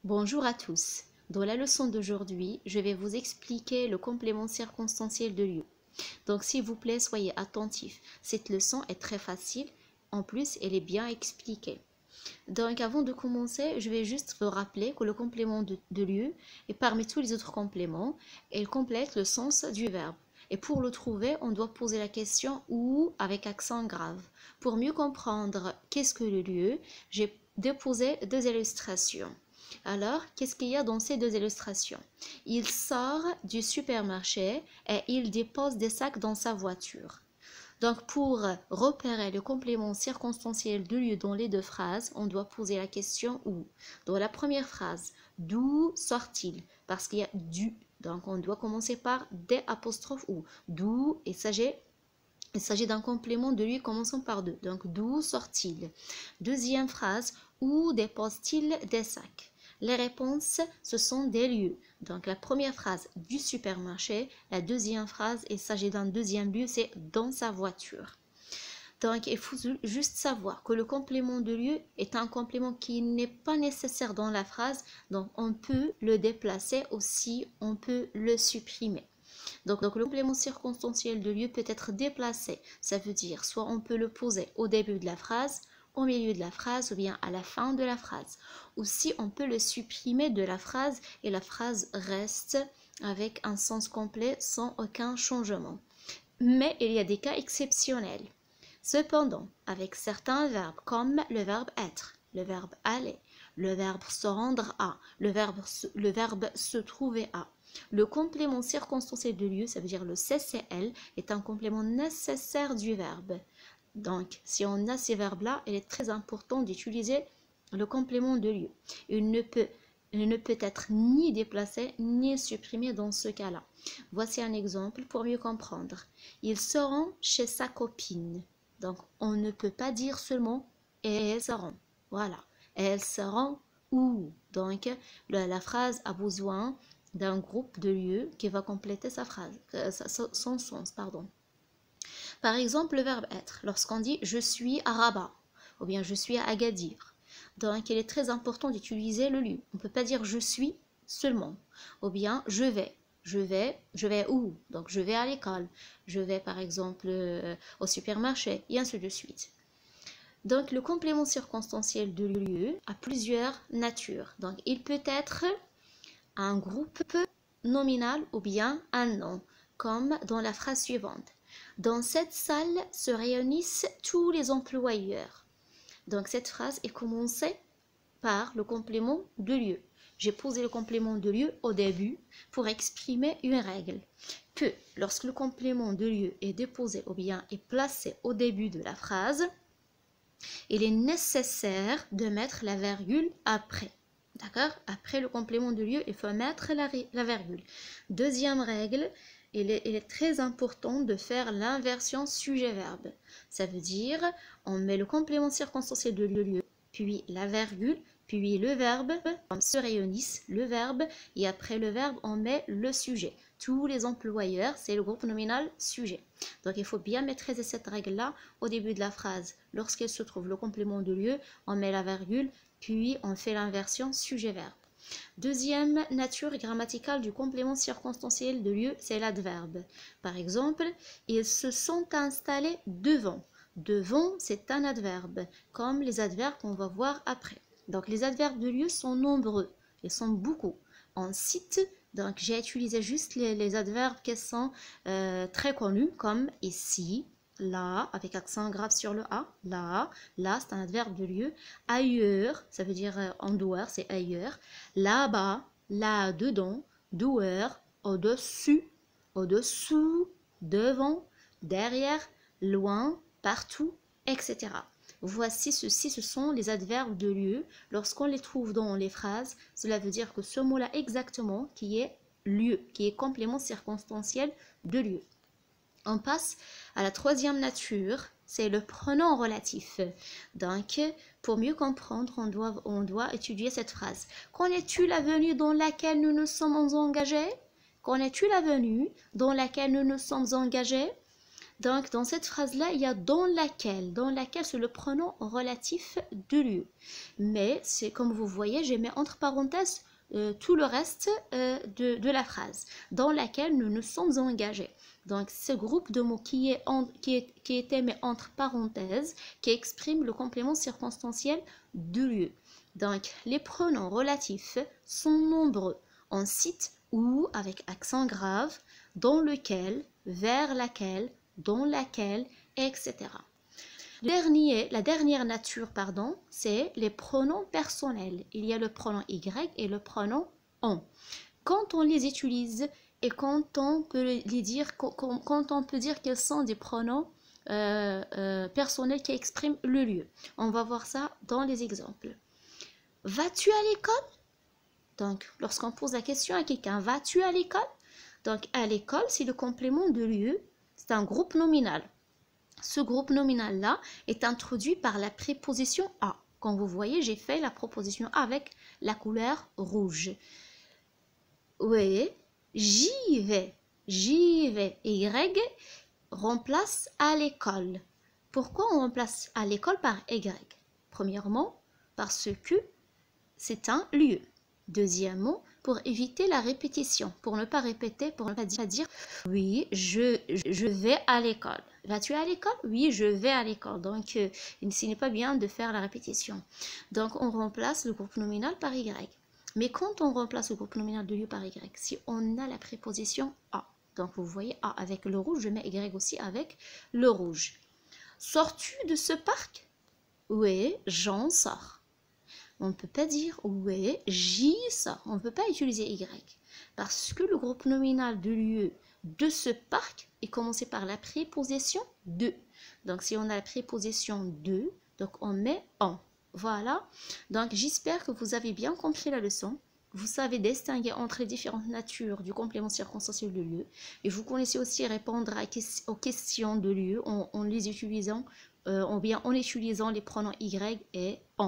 Bonjour à tous. Dans la leçon d'aujourd'hui, je vais vous expliquer le complément circonstanciel de lieu. Donc s'il vous plaît, soyez attentifs. Cette leçon est très facile. En plus, elle est bien expliquée. Donc avant de commencer, je vais juste vous rappeler que le complément de lieu est parmi tous les autres compléments. Il complète le sens du verbe. Et pour le trouver, on doit poser la question où avec accent grave. Pour mieux comprendre qu'est-ce que le lieu, j'ai déposé deux illustrations. Alors, qu'est-ce qu'il y a dans ces deux illustrations? Il sort du supermarché et il dépose des sacs dans sa voiture. Donc, pour repérer le complément circonstanciel de lieu dans les deux phrases, on doit poser la question où. Dans la première phrase, d'où sort-il? Parce qu'il y a du. Donc, on doit commencer par des apostrophes ou. D'où, il s'agit d'un complément de lieu commençant par deux. Donc, d'où sort-il? Deuxième phrase, où dépose-t-il des sacs? Les réponses, ce sont des lieux. Donc, la première phrase, du supermarché. La deuxième phrase, il s'agit d'un deuxième lieu, c'est dans sa voiture. Donc, il faut juste savoir que le complément de lieu est un complément qui n'est pas nécessaire dans la phrase. Donc, on peut le déplacer aussi, on peut le supprimer. Donc, le complément circonstanciel de lieu peut être déplacé. Ça veut dire soit on peut le poser au début de la phrase, au milieu de la phrase ou bien à la fin de la phrase. Ou si on peut le supprimer de la phrase et la phrase reste avec un sens complet sans aucun changement. Mais il y a des cas exceptionnels. Cependant, avec certains verbes comme le verbe être, le verbe aller, le verbe se rendre à, le verbe se trouver à, le complément circonstanciel de lieu, ça veut dire le CCL, est un complément nécessaire du verbe. Donc, si on a ces verbes-là, il est très important d'utiliser le complément de lieu. Il ne peut être ni déplacé ni supprimé dans ce cas-là. Voici un exemple pour mieux comprendre. Il se rend chez sa copine. Donc, on ne peut pas dire seulement « et elle se rend ». Voilà. Elle se rend où? Donc, la phrase a besoin d'un groupe de lieux qui va compléter sa phrase, son sens, pardon. Par exemple, le verbe être, lorsqu'on dit je suis à Rabat ou bien je suis à Agadir. Donc, il est très important d'utiliser le lieu. On ne peut pas dire je suis seulement ou bien je vais. Je vais où? Donc, je vais à l'école. Je vais par exemple au supermarché et ainsi de suite. Donc, le complément circonstanciel de lieu a plusieurs natures. Donc, il peut être un groupe nominal ou bien un nom, comme dans la phrase suivante. Dans cette salle se réunissent tous les employeurs. Donc cette phrase est commencée par le complément de lieu. J'ai posé le complément de lieu au début pour exprimer une règle. Que lorsque le complément de lieu est déposé ou bien est placé au début de la phrase, il est nécessaire de mettre la virgule après. D'accord? Après le complément de lieu, il faut mettre la virgule. Deuxième règle, il est très important de faire l'inversion sujet-verbe. Ça veut dire, on met le complément circonstanciel de lieu, puis la virgule, puis le verbe, comme se réunissent, le verbe, et après le verbe, on met le sujet. Tous les employeurs, c'est le groupe nominal sujet. Donc, il faut bien maîtriser cette règle-là au début de la phrase. Lorsqu'il se trouve le complément de lieu, on met la virgule, puis on fait l'inversion sujet-verbe. Deuxième nature grammaticale du complément circonstanciel de lieu, c'est l'adverbe. Par exemple, ils se sont installés devant. Devant, c'est un adverbe, comme les adverbes qu'on va voir après. Donc, les adverbes de lieu sont nombreux, ils sont beaucoup. On cite, donc j'ai utilisé juste les adverbes qui sont très connus, comme ici, là, avec accent grave sur le A, là c'est un adverbe de lieu. Ailleurs, ça veut dire en dehors, c'est ailleurs. Là-bas, là-dedans, dehors, au-dessus, au-dessous, devant, derrière, loin, partout, etc. Voici ceci, ce sont les adverbes de lieu. Lorsqu'on les trouve dans les phrases, cela veut dire que ce mot-là exactement qui est lieu, qui est complément circonstanciel de lieu. On passe à la troisième nature, c'est le pronom relatif. Donc, pour mieux comprendre, on doit étudier cette phrase. Connais-tu l'avenue dans laquelle nous nous sommes engagés? Connais-tu l'avenue dans laquelle nous nous sommes engagés? Donc, dans cette phrase-là, il y a dans laquelle. Dans laquelle, c'est le pronom relatif de lieu. Mais, c'est comme vous voyez, j'ai mis entre parenthèses tout le reste de la phrase. Dans laquelle nous nous sommes engagés. Donc, ce groupe de mots qui était mis entre parenthèses, qui exprime le complément circonstanciel de lieu. Donc, les pronoms relatifs sont nombreux. On cite ou avec accent grave, dans lequel, vers laquelle, dans laquelle, etc. La dernière nature, c'est les pronoms personnels. Il y a le pronom y et le pronom on. Quand on les utilise et quand on peut les dire, quand on peut dire qu'ils sont des pronoms personnels qui expriment le lieu. On va voir ça dans les exemples. Vas-tu à l'école? Donc, lorsqu'on pose la question à quelqu'un, vas-tu à l'école? Donc, à l'école, c'est le complément de lieu. C'est un groupe nominal. Ce groupe nominal-là est introduit par la préposition à. Comme vous voyez, j'ai fait la proposition avec la couleur rouge. Oui, j'y vais. J'y vais. Y remplace à l'école. Pourquoi on remplace à l'école par Y? Premièrement, parce que c'est un lieu. Deuxièmement, pour éviter la répétition, pour ne pas répéter, pour ne pas dire oui, je vais à l'école. Vas-tu à l'école? Oui, je vais à l'école. Donc, ce n'est pas bien de faire la répétition. Donc, on remplace le groupe nominal par Y. Mais quand on remplace le groupe nominal de lieu par Y, si on a la préposition à, donc vous voyez A avec le rouge, je mets Y aussi avec le rouge. Sors-tu de ce parc? Oui, j'en sors. On ne peut pas dire oui, j'y sors. On ne peut pas utiliser Y. Parce que le groupe nominal de lieu de ce parc est commencé par la préposition de. Donc, si on a la préposition de, donc on met en. Voilà. Donc, j'espère que vous avez bien compris la leçon. Vous savez distinguer entre les différentes natures du complément circonstanciel de lieu. Et vous connaissez aussi répondre aux questions de lieu en les utilisant, ou bien en utilisant les pronoms Y et en.